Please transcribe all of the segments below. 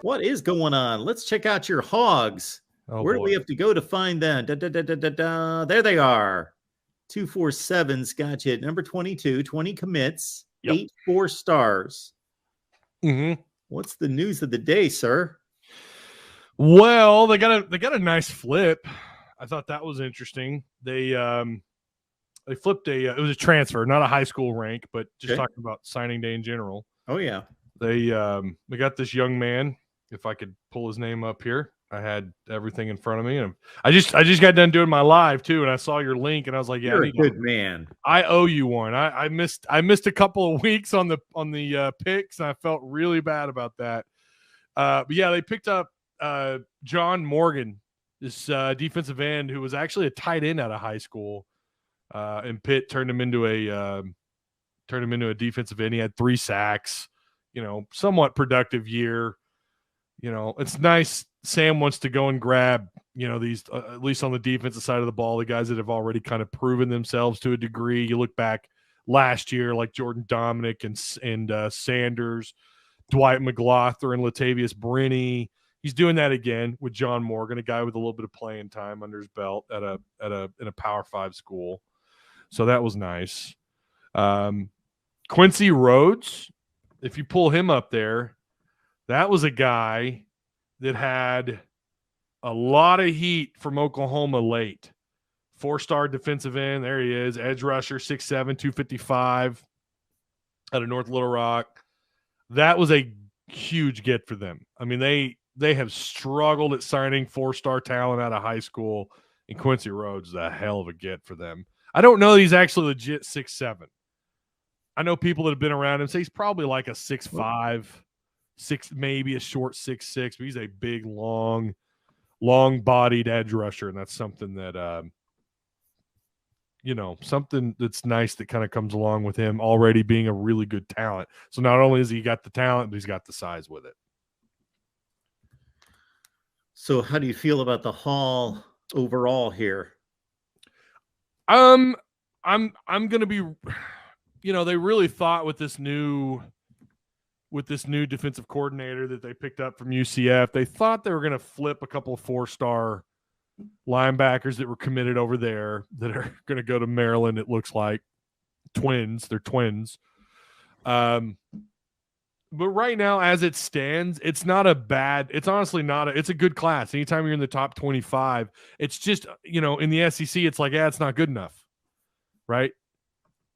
What is going on? Let's check out your hogs. Oh, Where do boy. we have to go to find them? There they are. 247's got you at number 22, 20 commits, Yep. 8 4-stars. Mm-hmm. What's the news of the day, sir? Well, they got a nice flip. I thought that was interesting. They flipped it was a transfer, not a high school rank, but just talking about signing day in general. Oh yeah. They got this young man. If I could pull his name up here, I had everything in front of me, and I just got done doing my live too, and I saw your link, and I was like, "Yeah, you're a good man. I owe you one." I missed a couple of weeks on the picks, and I felt really bad about that. But yeah, they picked up John Morgan, this defensive end who was actually a tight end out of high school, and Pitt turned him into a defensive end. He had 3 sacks. Somewhat productive year. It's nice. Sam wants to go and grab, these, at least on the defensive side of the ball, the guys that have already kind of proven themselves to a degree. You look back last year, like Jordan Dominic and Sanders, Dwight McLaughlin, Latavius Brinney. He's doing that again with John Morgan, a guy with a little bit of playing time under his belt in a Power 5 school. So that was nice. Quincy Rhodes, if you pull him up there, that was a guy that had a lot of heat from Oklahoma late. 4-star defensive end. There he is. Edge rusher, 6'7", 255 out of North Little Rock. That was a huge get for them. I mean, they have struggled at signing 4-star talent out of high school, and Quincy Rhodes is a hell of a get for them. I don't know that he's actually legit 6'7". I know people that have been around him say he's probably like a 6'5", maybe a short 6'6", but he's a big, long-bodied edge rusher, and that's something that something that's nice that kind of comes along with him already being a really good talent. So not only has he got the talent, but he's got the size with it. So how do you feel about the haul overall here? I'm gonna be, they really thought with this new defensive coordinator that they picked up from UCF, they thought they were gonna flip a couple of 4-star linebackers that were committed over there that are gonna go to Maryland. It looks like they're twins. But right now, as it stands, it's not a bad. It's honestly not. It's a good class. Anytime you're in the top 25, it's just in the SEC, it's like it's not good enough, right?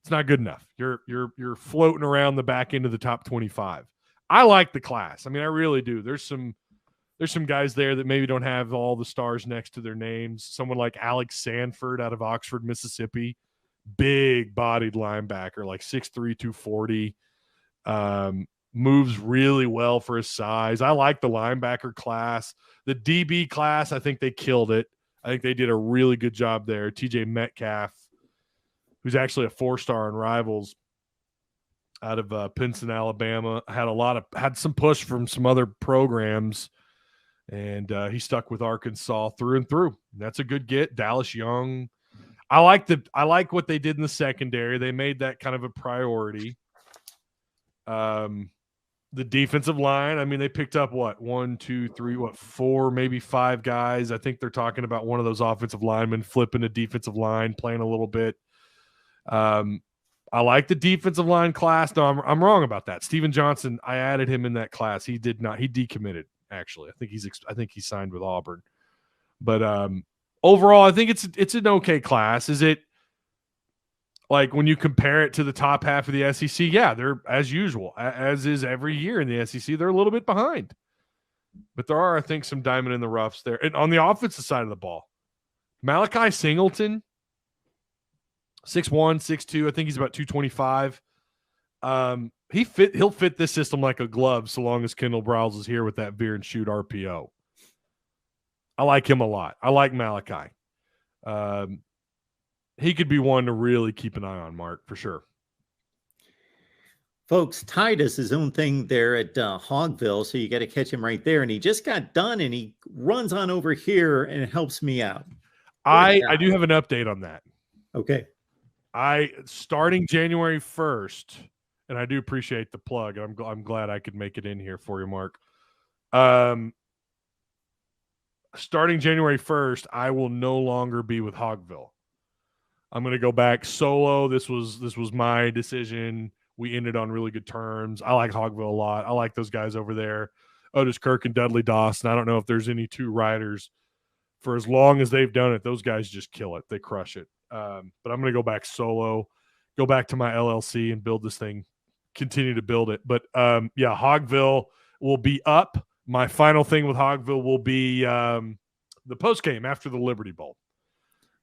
It's not good enough. You're floating around the back end of the top 25. I like the class. I mean, I really do. There's some guys there that maybe don't have all the stars next to their names. Someone like Alex Sanford out of Oxford, Mississippi, big-bodied linebacker, like 6'3", 240. Moves really well for his size. I like the linebacker class. The DB class, I think they killed it. I think they did a really good job there. TJ Metcalf, who's actually a 4-star in Rivals out of Pinson, Alabama, had some push from some other programs, and he stuck with Arkansas through and through. That's a good get. Dallas Young. I like what they did in the secondary. They made that kind of a priority. The defensive line, I mean, they picked up 4, maybe 5 guys. I think they're talking about one of those offensive linemen flipping a defensive line, playing a little bit. I like the defensive line class. No, I'm wrong about that. Steven Johnson, I added him in that class. He did not. He decommitted, actually. I think he signed with Auburn. But overall, I think it's an okay class. Is it? Like when you compare it to the top half of the SEC, yeah, they're as usual, as is every year in the SEC. They're a little bit behind, but there are, I think, some diamond in the roughs there. And on the offensive side of the ball, Malachi Singleton, 6'1", 6'2", I think he's about 225. He'll fit this system like a glove so long as Kendall Browse is here with that veer and shoot RPO. I like him a lot. I like Malachi. He could be one to really keep an eye on, Mark, for sure. Folks, Ty does his own thing there at Hogville, so you got to catch him right there. And he just got done, and he runs on over here and helps me out. I do have an update on that. Okay. Starting January 1st, and I do appreciate the plug. I'm glad I could make it in here for you, Mark. Starting January 1st, I will no longer be with Hogville. I'm going to go back solo. This was my decision. We ended on really good terms. I like Hogville a lot. I like those guys over there, Otis Kirk and Dudley Dawson. I don't know if there's any two riders. For as long as they've done it, those guys just kill it. They crush it. But I'm going to go back solo, go back to my LLC and build this thing, continue to build it. But yeah, Hogville will be up. My final thing with Hogville will be the post game after the Liberty Bowl.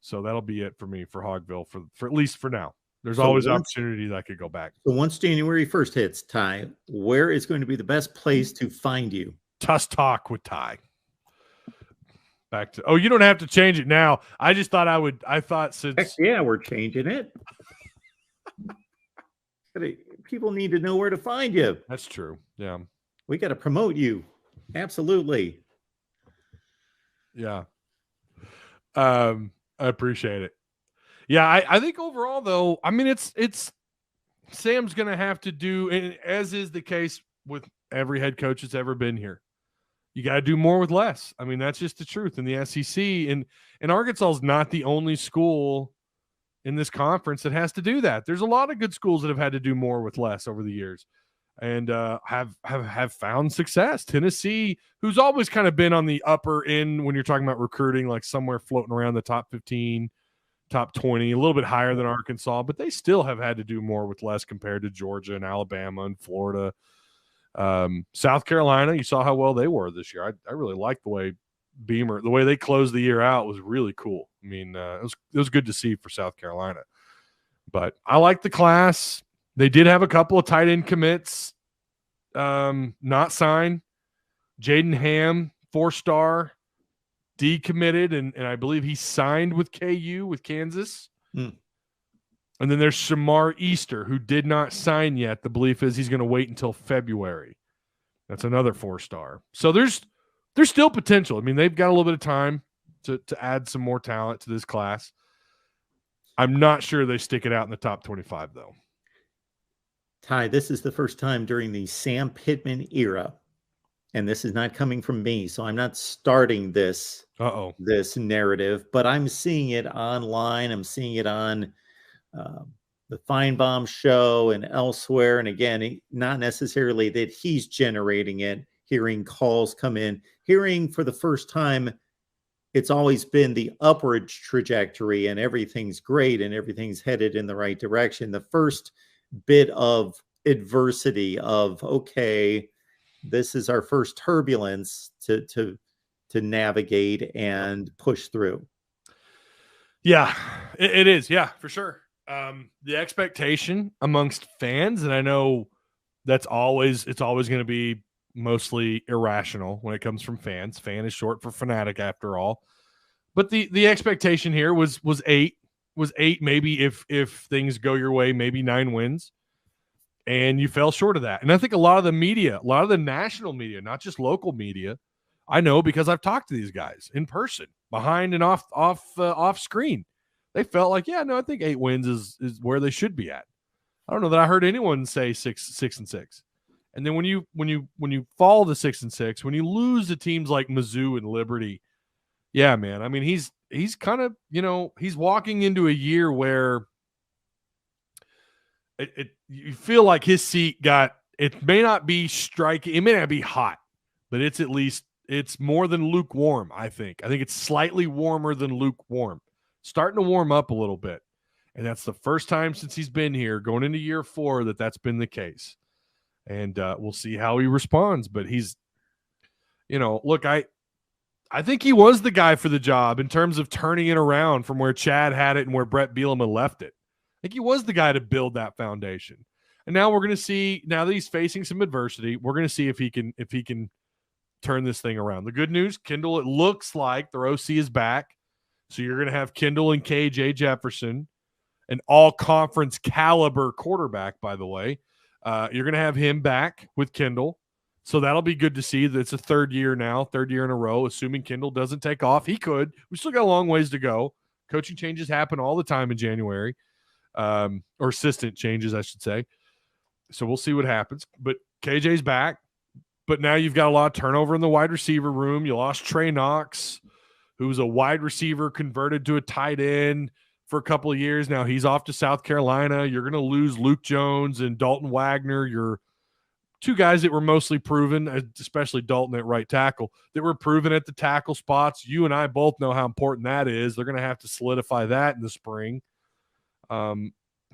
So that'll be it for me for Hogville for at least for now. There's always opportunity that I could go back. So once January 1st hits, Ty, where is going to be the best place to find you? Tuss Talk with Ty. Back to you don't have to change it now. I just thought I thought since Heck yeah, we're changing it. People need to know where to find you. That's true. Yeah. We got to promote you. Absolutely. Yeah. I appreciate it. Yeah, I think overall though, I mean it's Sam's gonna have to do, and as is the case with every head coach that's ever been here. You got to do more with less. I mean, that's just the truth in the SEC. And Arkansas is not the only school in this conference that has to do that. There's a lot of good schools that have had to do more with less over the years and have found success. Tennessee, who's always kind of been on the upper end when you're talking about recruiting, like somewhere floating around the top 15, top 20, a little bit higher than Arkansas, but they still have had to do more with less compared to Georgia and Alabama and Florida. South Carolina, you saw how well they were this year. I really liked the way the way they closed the year out was really cool. I mean, it was good to see for South Carolina. But I like the class. They did have a couple of tight end commits not signed. Jaden Ham, 4-star, decommitted, and I believe he signed with KU with Kansas. And then there's Shamar Easter, who did not sign yet. The belief is he's going to wait until February. That's another 4-star. So there's still potential. I mean, they've got a little bit of time to add some more talent to this class. I'm not sure they stick it out in the top 25, though. Ty, this is the first time during the Sam Pittman era, and this is not coming from me, so I'm not starting this narrative, but I'm seeing it online. I'm seeing it on the Feinbaum show and elsewhere. And again, not necessarily that he's generating it, hearing calls come in, hearing for the first time, it's always been the upward trajectory and everything's great and everything's headed in the right direction. The first bit of adversity of, okay, this is our first turbulence to navigate and push through. Yeah, it is. Yeah, for sure. The expectation amongst fans, and I know it's always going to be mostly irrational when it comes from fans. Fan is short for fanatic after all. But the expectation here was 8, maybe if things go your way, maybe 9 wins. And you fell short of that. And I think a lot of the media, a lot of the national media, not just local media, I know because I've talked to these guys in person, behind and off screen. They felt like, yeah, no, I think 8 wins is where they should be at. I don't know that I heard anyone say 6-6. And then when you fall to 6-6, when you lose to teams like Mizzou and Liberty, yeah, man. I mean, he's kind of, he's walking into a year where you feel like his seat it may not be striking, it may not be hot, but it's more than lukewarm, I think. I think it's slightly warmer than lukewarm. Starting to warm up a little bit. And that's the first time since he's been here, going into year 4, that's been the case. And we'll see how he responds. But he's, look, I think he was the guy for the job in terms of turning it around from where Chad had it and where Brett Bielema left it. I think he was the guy to build that foundation. And now we're going to see, now that he's facing some adversity, we're going to see if he can turn this thing around. The good news, Kendall, it looks like their OC is back. So you're going to have Kendall and KJ Jefferson, an all-conference caliber quarterback, by the way. You're going to have him back with Kendall. So that'll be good to see. That it's a third year in a row, assuming Kendall doesn't take off. He could. We still got a long ways to go. Coaching changes happen all the time in January, or assistant changes, I should say. So we'll see what happens. But KJ's back. But now you've got a lot of turnover in the wide receiver room. You lost Trey Knox, who was a wide receiver converted to a tight end for a couple of years. Now he's off to South Carolina. You're going to lose Luke Jones and Dalton Wagner. You're two guys that were mostly proven, especially Dalton at right tackle, that were proven at the tackle spots. You and I both know how important that is. They're going to have to solidify that in the spring.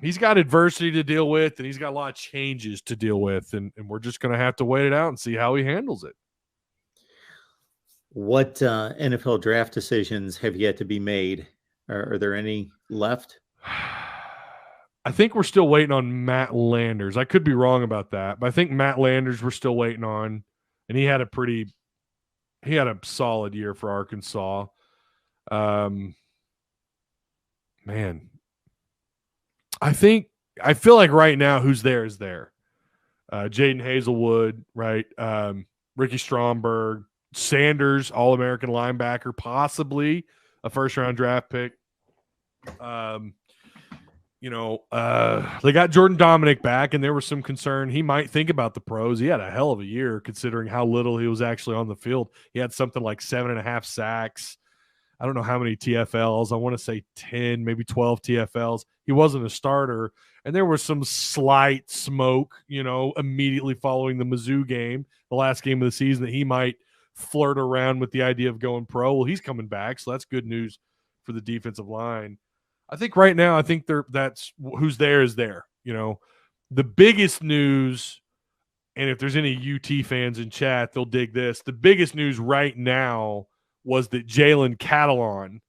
He's got adversity to deal with, and he's got a lot of changes to deal with, and we're just going to have to wait it out and see how he handles it. What NFL draft decisions have yet to be made? Are there any left? I think we're still waiting on Matt Landers. I could be wrong about that, but I think Matt Landers we're still waiting on, and he had a solid year for Arkansas. Man, I feel like right now who's there is there. Jaden Hazelwood, right? Ricky Stromberg, Sanders, All-American linebacker, possibly a first-round draft pick. They got Jordan Dominic back, and there was some concern he might think about the pros. He had a hell of a year considering how little he was actually on the field. He had something like 7.5 sacks. I don't know how many TFLs. I want to say 10, maybe 12 TFLs. He wasn't a starter, and there was some slight smoke, immediately following the Mizzou game, the last game of the season, that he might flirt around with the idea of going pro. Well, he's coming back, so that's good news for the defensive line. I think right now, that's who's there is there. The biggest news, and if there's any UT fans in chat, they'll dig this. The biggest news right now was that Jalen Catalon,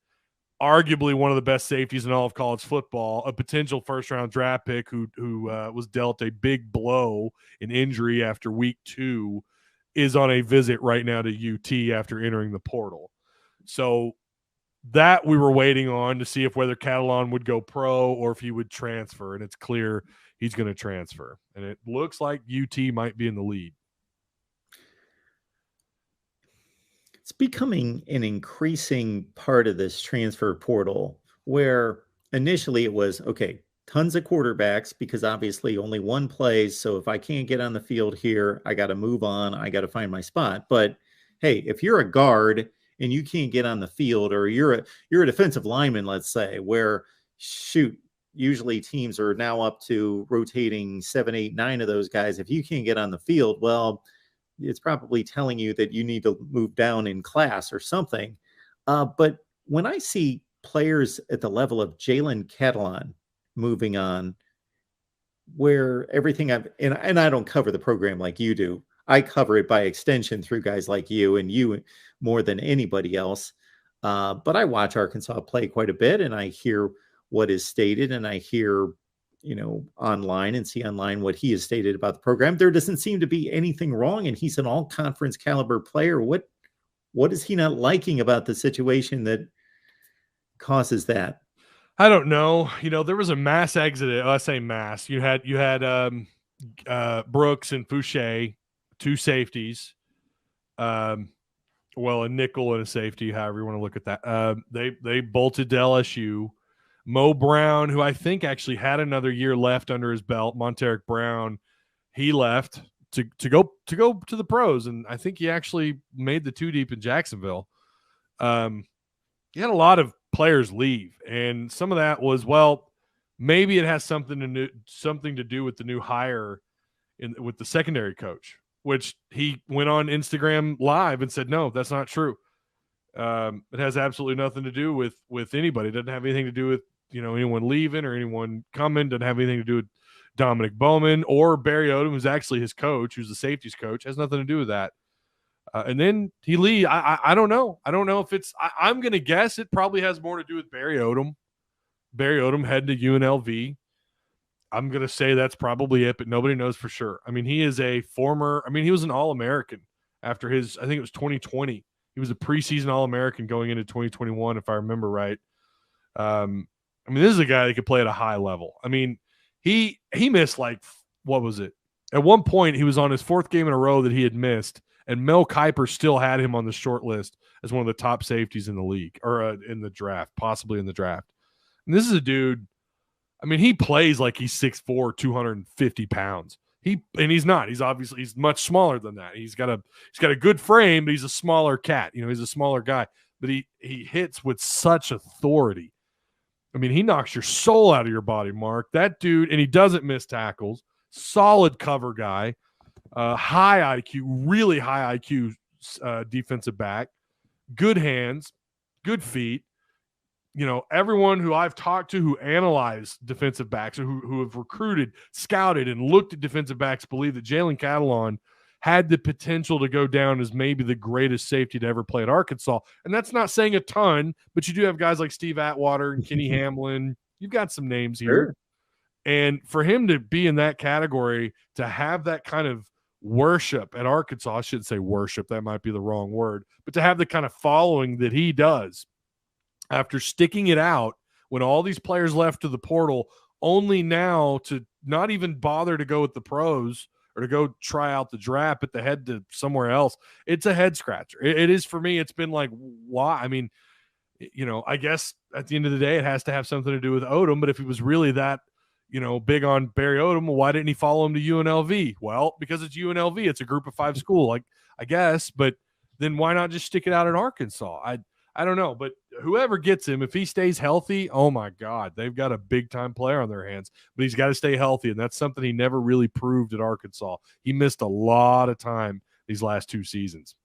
arguably one of the best safeties in all of college football, a potential first-round draft pick who was dealt a big blow in injury after week 2, is on a visit right now to UT after entering the portal. So that we were waiting on to see if whether Catalon would go pro or if he would transfer, and it's clear he's going to transfer. And it looks like UT might be in the lead. It's becoming an increasing part of this transfer portal where initially it was, okay, tons of quarterbacks because obviously only one plays. So if I can't get on the field here, I got to move on. I got to find my spot. But hey, if you're a guard and you can't get on the field, or you're a defensive lineman, let's say, where usually teams are now up to rotating 7, 8, 9 of those guys. If you can't get on the field, well, it's probably telling you that you need to move down in class or something. But when I see players at the level of Jalen Catalon moving on, where everything and I don't cover the program like you do. I cover it by extension through guys like you, and you more than anybody else. But I watch Arkansas play quite a bit, and I hear what is stated, and I hear, online and see online what he has stated about the program. There doesn't seem to be anything wrong, and he's an all-conference caliber player. What is he not liking about the situation that causes that? I don't know. There was a mass exit. I say mass. You had Brooks and Fouché, 2 safeties, a nickel and a safety, however you want to look at that. They bolted to LSU. Mo Brown, who I think actually had another year left under his belt, Monteric Brown, he left to go to the pros, and I think he actually made the 2 deep in Jacksonville. He had a lot of players leave, and some of that was, maybe it has something to do with the new hire with the secondary coach, which he went on Instagram Live and said, no, that's not true. It has absolutely nothing to do with anybody. It doesn't have anything to do with anyone leaving or anyone coming. Doesn't have anything to do with Dominic Bowman or Barry Odom, who's actually his coach, who's the safeties coach. Has nothing to do with that. And then he leaves. I don't know. I don't know if it's. I'm going to guess it probably has more to do with Barry Odom. Barry Odom heading to UNLV. I'm going to say that's probably it, but nobody knows for sure. I mean, he is he was an All-American after I think it was 2020. He was a preseason All-American going into 2021, if I remember right. This is a guy that could play at a high level. I mean, he missed what was it? At one point, he was on his 4th game in a row that he had missed, and Mel Kiper still had him on the short list as one of the top safeties in the league, or in the draft, possibly in the draft. And this is a dude, he plays like he's 6'4", 250 pounds. He's not. He's much smaller than that. He's got a good frame, but he's a smaller cat. He's a smaller guy, but he hits with such authority. I mean, he knocks your soul out of your body, Mark. That dude, and he doesn't miss tackles. Solid cover guy, high IQ, really high IQ defensive back. Good hands, good feet. Everyone who I've talked to who analyze defensive backs or who have recruited, scouted, and looked at defensive backs believe that Jalen Catalon had the potential to go down as maybe the greatest safety to ever play at Arkansas. And that's not saying a ton, but you do have guys like Steve Atwater and Kenny Hamlin. You've got some names here. Sure. And for him to be in that category, to have that kind of worship at Arkansas, I shouldn't say worship, that might be the wrong word, but to have the kind of following that he does after sticking it out when all these players left to the portal, only now to not even bother to go with the pros or to go try out the draft, but to head to somewhere else. It's a head scratcher. It is for me. It's been like, why? I mean, I guess at the end of the day, it has to have something to do with Odom, but if he was really that, big on Barry Odom, well, why didn't he follow him to UNLV? Well, because it's UNLV. It's a group of 5 school, like I guess, but then why not just stick it out at Arkansas? I don't know, but whoever gets him, if he stays healthy, oh my God, they've got a big time player on their hands, but he's got to stay healthy. And that's something he never really proved at Arkansas. He missed a lot of time these last 2 seasons.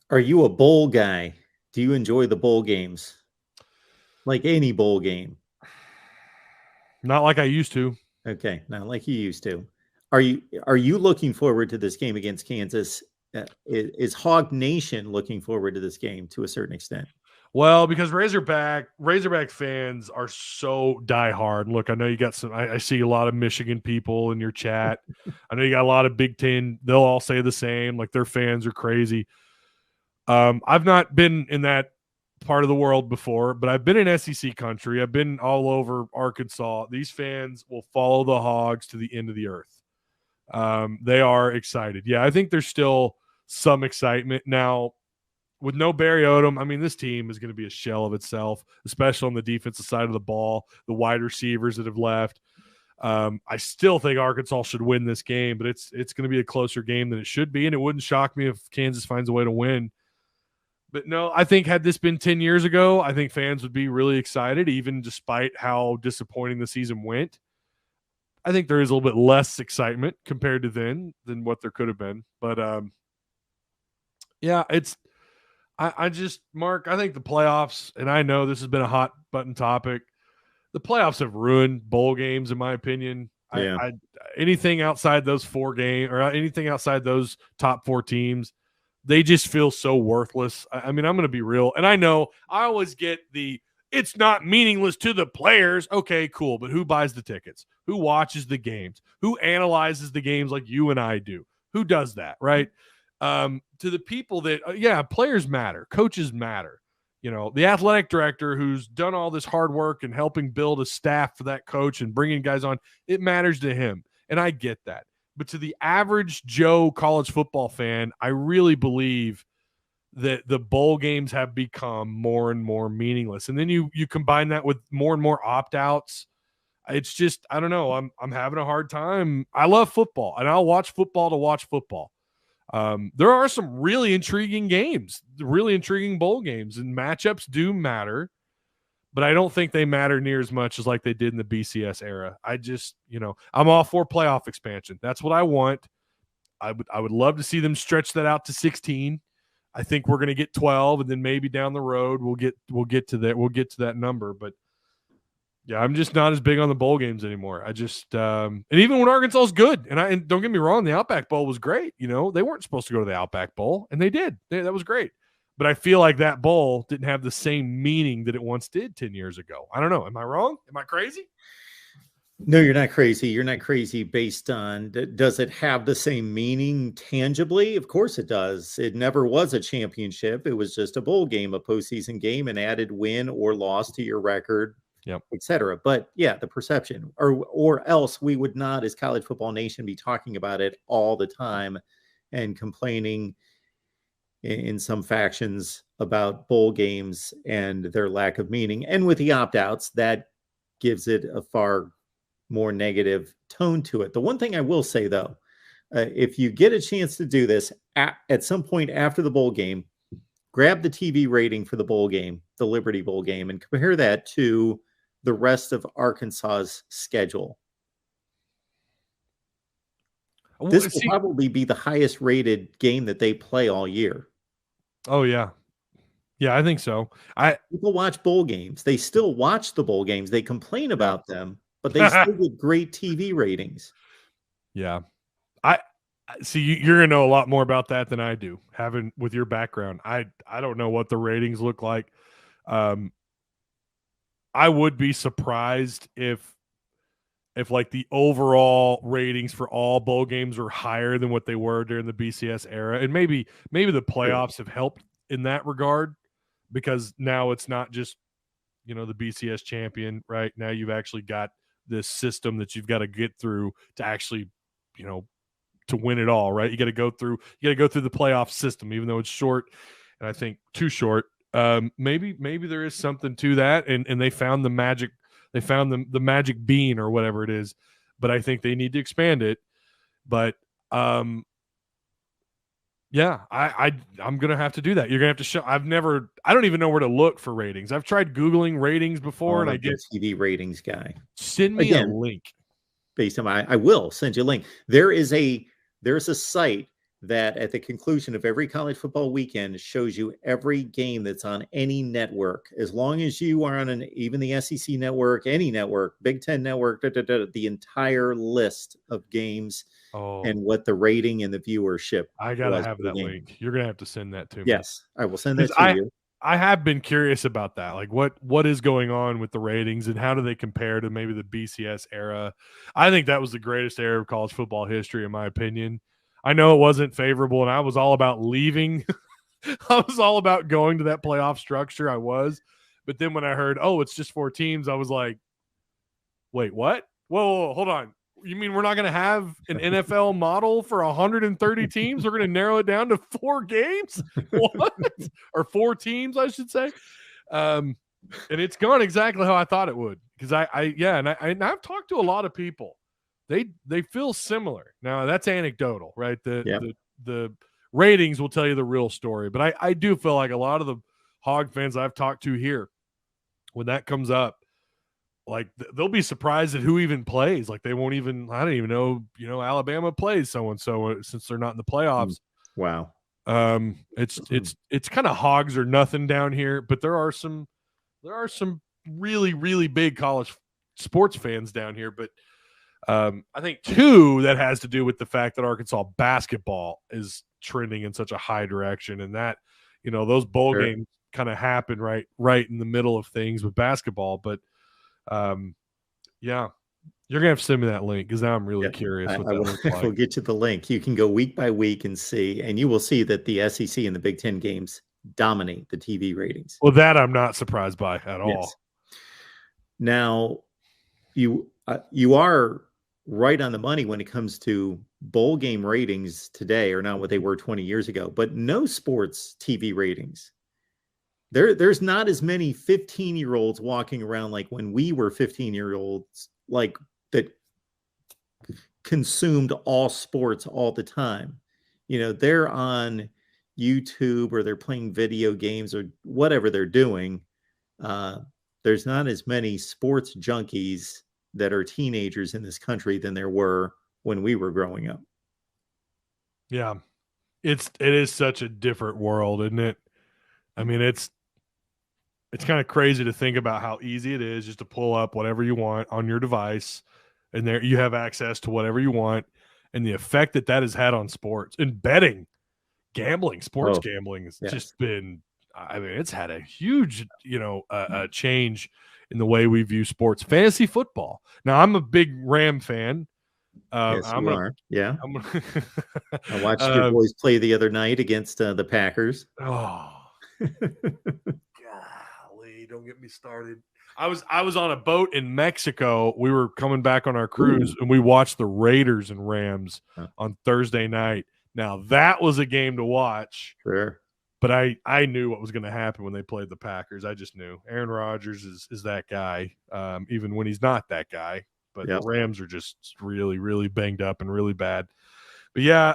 Are you a bowl guy? Do you enjoy the bowl games? Like any bowl game? Not like I used to. Okay, not like you used to. Are you looking forward to this game against Kansas? Is Hog Nation looking forward to this game to a certain extent? Well, because Razorback fans are so diehard. Look, I know you got some. I see a lot of Michigan people in your chat. I know you got a lot of Big Ten. They'll all say the same. Like their fans are crazy. I've not been in that part of the world before, but I've been in SEC country. I've been all over Arkansas. These fans will follow the Hogs to the end of the earth. They are excited. Yeah, I think there's still some excitement now with no Barry Odom. I mean, this team is going to be a shell of itself, especially on the defensive side of the ball, the wide receivers that have left. I still think Arkansas should win this game, but it's going to be a closer game than it should be, and it wouldn't shock me if Kansas finds a way to win. But no, I think had this been 10 years ago, I think fans would be really excited, even despite how disappointing the season went. I think there is a little bit less excitement compared to then than what there could have been. But yeah, I just, Mark, I think the playoffs, and I know this has been a hot button topic, the playoffs have ruined bowl games, in my opinion. Yeah. Anything outside those 4 games or anything outside those top 4 teams, they just feel so worthless. I mean, I'm going to be real. And I know I always get it's not meaningless to the players. Okay, cool. But who buys the tickets? Who watches the games? Who analyzes the games like you and I do? Who does that, right? To the people that, players matter. Coaches matter. The athletic director who's done all this hard work and helping build a staff for that coach and bringing guys on, it matters to him. And I get that. But to the average Joe college football fan, I really believe that the bowl games have become more and more meaningless. And then you combine that with more and more opt-outs. It's just, I don't know. I'm having a hard time. I love football, and I'll watch football to watch football. There are some really intriguing games, really intriguing bowl games, and matchups do matter. But I don't think they matter near as much as like they did in the BCS era. I just, I'm all for playoff expansion. That's what I want. I would love to see them stretch that out to 16. I think we're going to get 12, and then maybe down the road we'll get to that number. But yeah, I'm just not as big on the bowl games anymore. I just and even when Arkansas is good, and don't get me wrong, the Outback Bowl was great. They weren't supposed to go to the Outback Bowl, and they did. That was great. But I feel like that bowl didn't have the same meaning that it once did 10 years ago. I don't know. Am I wrong? Am I crazy? No, you're not crazy. You're not crazy based on, does it have the same meaning tangibly? Of course it does. It never was a championship. It was just a bowl game, a postseason game, an added win or loss to your record, etc. But yeah, the perception, or else we would not, as College Football Nation, be talking about it all the time and complaining in some factions about bowl games and their lack of meaning. And with the opt-outs, that gives it a far more negative tone to it. The one thing I will say, though, if you get a chance to do this at some point after the bowl game, grab the TV rating for the bowl game, the Liberty Bowl game, and compare that to the rest of Arkansas's schedule. This will probably be the highest rated game that they play all year. Oh, yeah. Yeah, I think so. People watch bowl games. They still watch the bowl games. They complain about them, but they still get great TV ratings. Yeah. I see you're gonna know a lot more about that than I do, having with your background. I don't know what the ratings look like. I would be surprised if like the overall ratings for all bowl games are higher than what they were during the BCS era. And maybe the playoffs have helped in that regard, because now it's not just, the BCS champion, right? Now you've actually got this system that you've got to get through to actually, to win it all, right? You got to go through the playoff system, even though it's short, and I think too short. Maybe there is something to that, and they found the magic. They found the magic bean or whatever it is, but I think they need to expand it. But yeah, I'm gonna have to do that. You're gonna have to show. I don't even know where to look for ratings. I've tried Googling ratings before, and I get TV ratings guy. Send me a link. Based on I will send you a link. There's a site that at the conclusion of every college football weekend shows you every game that's on any network. As long as you are on even the SEC network, any network, Big Ten network, the entire list of games and what the rating and the viewership. I gotta have that link. You're gonna have to send that to me. Yes, I will send that to you. I have been curious about that. Like what is going on with the ratings and how do they compare to maybe the BCS era? I think that was the greatest era of college football history, in my opinion. I know it wasn't favorable, and I was all about leaving. I was all about going to that playoff structure. I was. But then when I heard, it's just 4 teams, I was like, wait, what? Whoa, hold on. You mean we're not going to have an NFL model for 130 teams? We're going to narrow it down to 4 games? What? Or 4 teams, I should say. And it's gone exactly how I thought it would. Because I've talked to a lot of people. They feel similar. Now, that's anecdotal, right? The ratings will tell you the real story. But I do feel like a lot of the Hog fans I've talked to here, when that comes up, like they'll be surprised at who even plays. Like they won't even, I don't even know, Alabama plays so-and-so since they're not in the playoffs. Wow. It's kind of hogs or nothing down here, but there are some really, really big college sports fans down here. But I think too, that has to do with the fact that Arkansas basketball is trending in such a high direction, and that, those bowl games kind of happen right in the middle of things with basketball. But yeah, you're gonna have to send me that link because now I'm really curious. I will get you the link. You can go week by week and see, and you will see that the SEC and the Big Ten games dominate the TV ratings. Well, that I'm not surprised by at all. Now, you are right on the money when it comes to bowl game ratings today are not what they were 20 years ago, but no sports TV ratings. There's not as many 15-year-olds walking around like when we were 15-year-olds, like that consumed all sports all the time. They're on YouTube or they're playing video games or whatever they're doing. There's not as many sports junkies that are teenagers in this country than there were when we were growing up. Yeah. It is such a different world, isn't it? I mean, it's kind of crazy to think about how easy it is just to pull up whatever you want on your device, and there you have access to whatever you want, and the effect that has had on sports and betting, gambling, sports gambling has just been, I mean, it's had a huge, change in the way we view sports. Fantasy football. Now, I'm a big Ram fan. Yes, you are. Yeah. I watched your boys play the other night against the Packers. Oh, golly, don't get me started. I was on a boat in Mexico. We were coming back on our cruise, and we watched the Raiders and Rams on Thursday night. Now, that was a game to watch. Sure. But I knew what was going to happen when they played the Packers. I just knew. Aaron Rodgers is that guy, even when he's not that guy. but the Rams are just really, really banged up and really bad. But yeah,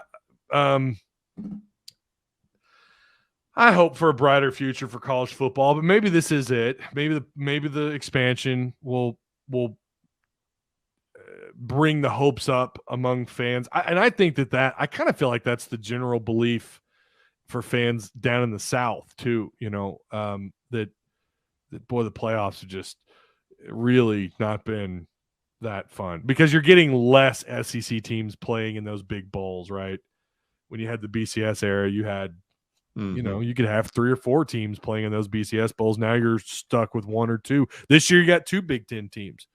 I hope for a brighter future for college football, but maybe this is it. Maybe the expansion will bring the hopes up among fans. I think that I kind of feel like that's the general belief for fans down in the South too. That boy, the playoffs have just really not been that fun because you're getting less SEC teams playing in those big bowls, right? When you had the BCS era, you had you could have 3 or 4 teams playing in those BCS bowls. Now you're stuck with 1 or 2. This year you got 2 Big Ten teams.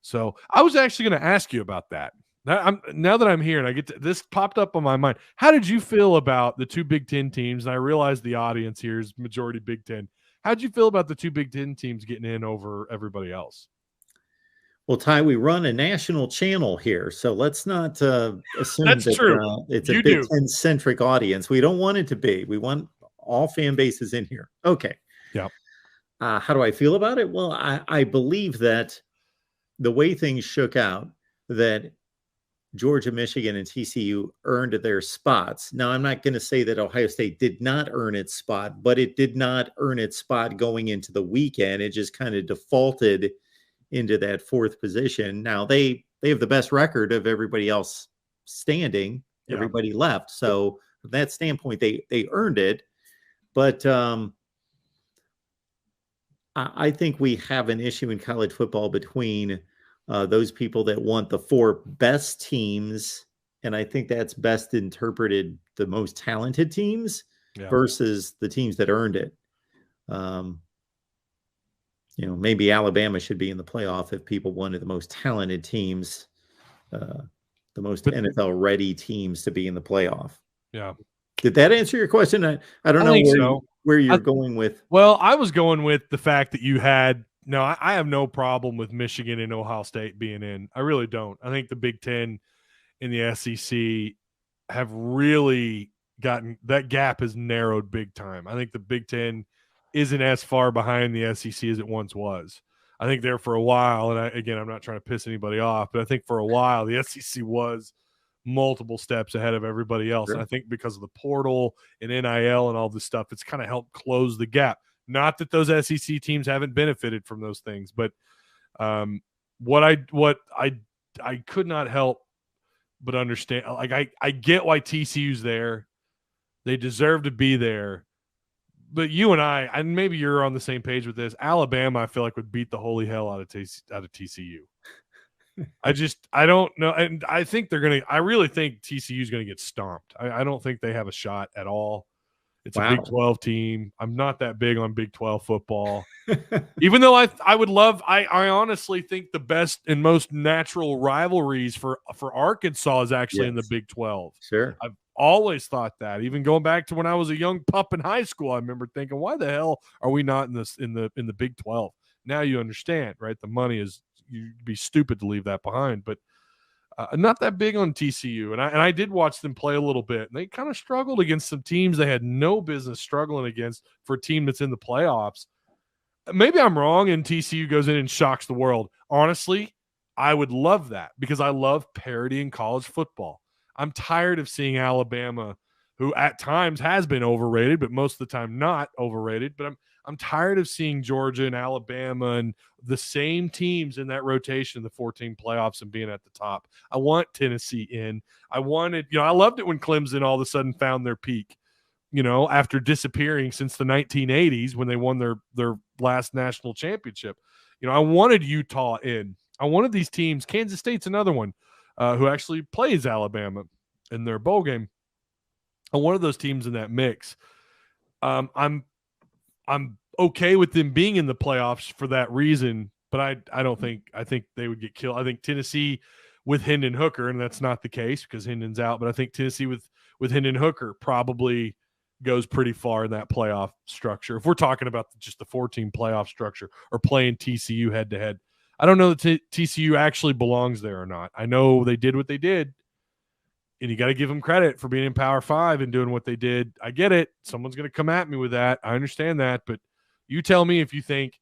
So I was actually going to ask you about that. Now that I'm here and this popped up on my mind. How did you feel about the 2 Big Ten teams? And I realize the audience here is majority Big Ten. How did you feel about the 2 Big Ten teams getting in over everybody else? Well, Ty, we run a national channel here, so let's not assume that it's a Big Ten-centric audience. We don't want it to be. We want all fan bases in here. Okay. Yeah. How do I feel about it? Well, I believe that the way things shook out, that Georgia, Michigan, and TCU earned their spots. Now, I'm not going to say that Ohio State did not earn its spot, but it did not earn its spot going into the weekend. It just kind of defaulted into that 4th position. Now, they have the best record of everybody else standing, everybody left. So from that standpoint, they earned it. But I think we have an issue in college football between those people that want the 4 best teams, and I think that's best interpreted the most talented teams versus the teams that earned it. Maybe Alabama should be in the playoff if people wanted the most talented teams, the most NFL-ready teams to be in the playoff. Yeah. Did that answer your question? I don't know where you're going with. Well, I was going with the fact that you had – no, I have no problem with Michigan and Ohio State being in. I really don't. I think the Big Ten and the SEC have really gotten – that gap has narrowed big time. I think the Big Ten isn't as far behind the SEC as it once was. I think there for a while, and I'm not trying to piss anybody off, but I think for a while the SEC was multiple steps ahead of everybody else. Sure. And I think because of the portal and NIL and all this stuff, it's kind of helped close the gap. Not that those SEC teams haven't benefited from those things, but what I could not help but understand, like I get why TCU's there. They deserve to be there. But you and maybe you're on the same page with this. Alabama, I feel like, would beat the holy hell out of TCU. I don't know. And I think I really think TCU is going to get stomped. I don't think they have a shot at all. It's a Big 12 team. I'm not that big on Big 12 football. Even though I honestly think the best and most natural rivalries for Arkansas is actually in the Big 12. Sure. I've always thought that. Even going back to when I was a young pup in high school, I remember thinking, why the hell are we not in the Big 12? Now you understand, right? The money is, you'd be stupid to leave that behind, but not that big on TCU. And I did watch them play a little bit, and they kind of struggled against some teams they had no business struggling against for a team that's in the playoffs. Maybe I'm wrong and TCU goes in and shocks the world. Honestly, I would love that because I love parity in college football. I'm tired of seeing Alabama, who at times has been overrated, but most of the time not overrated. But I'm tired of seeing Georgia and Alabama and the same teams in that rotation in the 14 playoffs and being at the top. I want Tennessee in. I loved it when Clemson all of a sudden found their peak, after disappearing since the 1980s when they won their last national championship. I wanted Utah in. I wanted these teams. Kansas State's another one who actually plays Alabama in their bowl game. I wanted those teams in that mix. I'm okay with them being in the playoffs for that reason, but I think they would get killed. I think Tennessee with Hendon Hooker, and that's not the case because Hendon's out, but I think Tennessee with Hendon Hooker probably goes pretty far in that playoff structure. If we're talking about just the 14 playoff structure or playing TCU head to head, I don't know that TCU actually belongs there or not. I know they did what they did, and you got to give them credit for being in Power 5 and doing what they did. I get it. Someone's going to come at me with that. I understand that, but you tell me if you think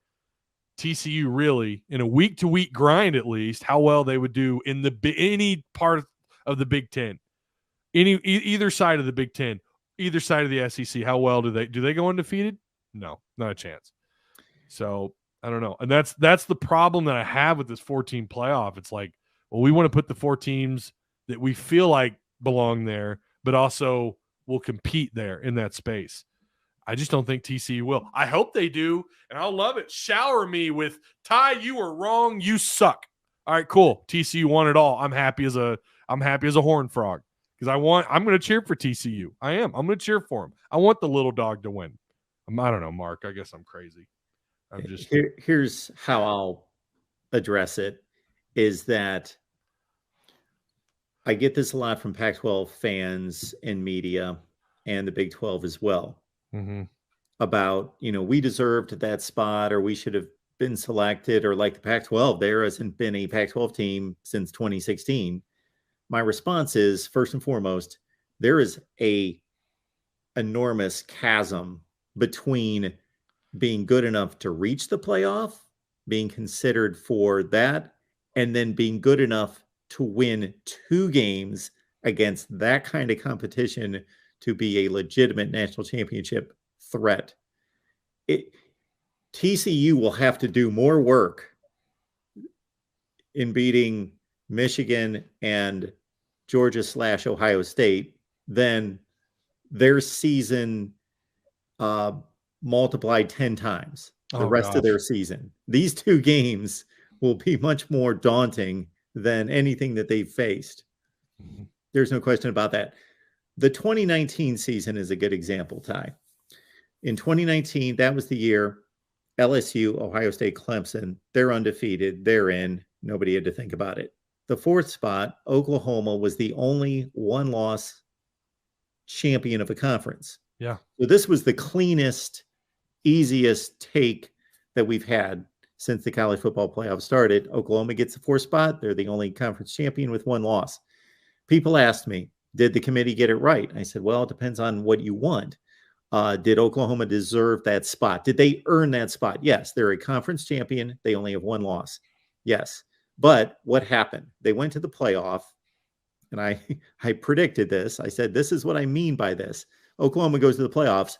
TCU really, in a week-to-week grind at least, how well they would do in any part of the Big Ten, either side of the Big Ten, either side of the SEC. How well do they go undefeated? No, not a chance. So I don't know, and that's the problem that I have with this 4-team playoff. It's like, well, we want to put the 4 teams that we feel like belong there, but also will compete there in that space. I just don't think TCU will. I hope they do, and I'll love it. Shower me with, Ty, you were wrong. You suck. All right, cool. TCU won it all. I'm happy as a horned frog because I'm going to cheer for TCU. I am. I'm going to cheer for him. I want the little dog to win. I don't know, Mark. I guess I'm crazy. I'm just here's how I'll address it. Is that I get this a lot from Pac-12 fans and media and the Big 12 as well. Mm-hmm. About, we deserved that spot or we should have been selected, or like the Pac-12, there hasn't been a Pac-12 team since 2016. My response is, first and foremost, there is a enormous chasm between being good enough to reach the playoff, being considered for that, and then being good enough to win 2 games against that kind of competition to be a legitimate national championship threat. TCU will have to do more work in beating Michigan and Georgia/Ohio State than their season multiplied 10 times the rest of their season. These 2 games will be much more daunting than anything that they've faced. Mm-hmm. There's no question about that. The 2019 season is a good example, Ty. In 2019, that was the year LSU, Ohio State, Clemson, they're undefeated. They're in. Nobody had to think about it. The 4th spot, Oklahoma, was the only 1-loss champion of a conference. Yeah. So this was the cleanest, easiest take that we've had since the college football playoff started. Oklahoma gets the 4th spot. They're the only conference champion with 1 loss. People asked me, did the committee get it right? I said, well, it depends on what you want. Did Oklahoma deserve that spot? Did they earn that spot? Yes. They're a conference champion. They only have 1 loss. Yes. But what happened? They went to the playoff, and I predicted this. I said, this is what I mean by this. Oklahoma goes to the playoffs,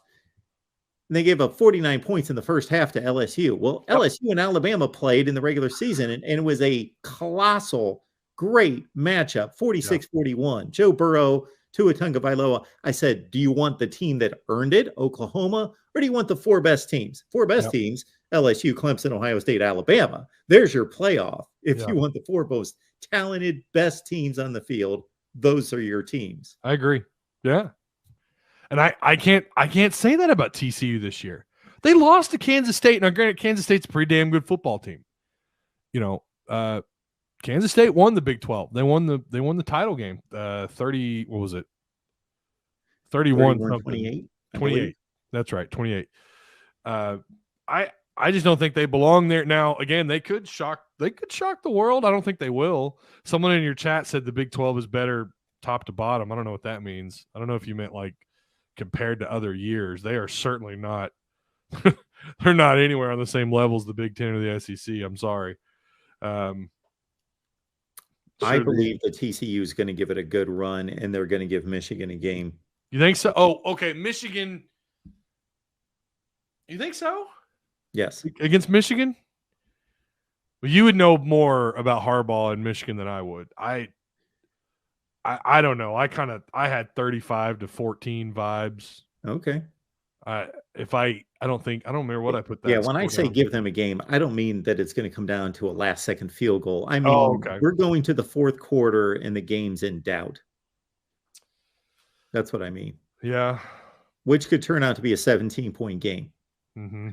and they gave up 49 points in the first half to LSU. Well, LSU and Alabama played in the regular season, and it was a colossal, great matchup, 46-41. Joe Burrow, Tua Tagovailoa. I said, do you want the team that earned it, Oklahoma, or do you want the 4 best teams? 4 best teams, LSU, Clemson, Ohio State, Alabama. There's your playoff. If you want the 4 most talented, best teams on the field, those are your teams. I agree. Yeah. And I can't say that about TCU this year. They lost to Kansas State. Now, granted, Kansas State's a pretty damn good football team. Kansas State won the Big 12. They won the title game. 30, what was it? 31 28. 28. That's right, 28. I just don't think they belong there. Now, again, they could shock the world. I don't think they will. Someone in your chat said the Big 12 is better top to bottom. I don't know what that means. I don't know if you meant like compared to other years. They are certainly not they're not anywhere on the same level as the Big 10 or the SEC. I'm sorry. I believe that TCU is going to give it a good run, and they're going to give Michigan a game. You think so? Oh, okay. Michigan. You think so? Yes. Against Michigan? Well, you would know more about Harbaugh in Michigan than I would. I don't know. I had 35-14 vibes. Okay. I don't remember what I put that. Yeah, when I say give them a game, I don't mean that it's going to come down to a last-second field goal. I mean, we're going to the 4th quarter and the game's in doubt. That's what I mean. Yeah. Which could turn out to be a 17-point game. Mm-hmm.